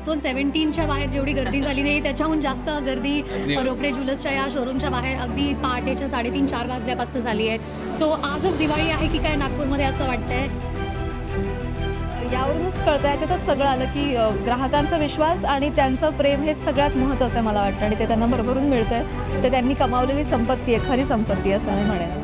IPhone 17च्या बाहेर जेवढी गर्दी झाली नाही त्याच्याहून जास्त गर्दी रोकडे ज्वेलर्सच्या या शोरूमच्या बाहेर अगदी पहाटेच्या 3:30-4 वाजल्यापासून झाली आहे. सो आजच दिवाळी आहे की काय नागपूरमध्ये असं वाटतंय. यावरूनच कळतं, याच्यातच सगळं आलं की ग्राहकांचा विश्वास आणि त्यांचं प्रेम हेच सगळ्यात महत्त्वाचं आहे मला वाटतं, आणि ते त्यांना भरभरून मिळतंय. ते त्यांनी कमावलेली संपत्ती आहे, खरी संपत्ती असं मी म्हणेन.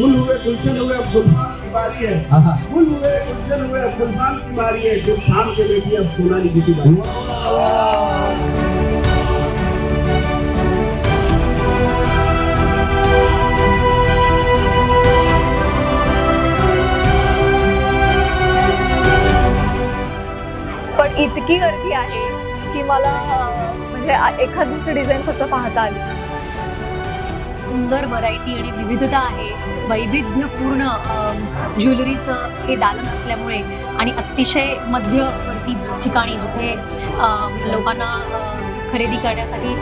गुल हुए गुलशन हुए गुलफाम की बारी है. गुल हुए गुलशन हुए गुलफाम की बारी है. जो शाम के बेटी अब सोनाली जी की बारी. पण इतकी गर्दी आहे की मला म्हणजे एखादीच डिझाईन फक्त पाहता आली. सुंदर व्हरायटी आणि विविधता आहे. वैविध्यपूर्ण ज्वेलरीचं हे दालन असल्यामुळे आणि अतिशय मध्यवर्ती ठिकाणी जिथे लोकांना खरेदी करण्यासाठी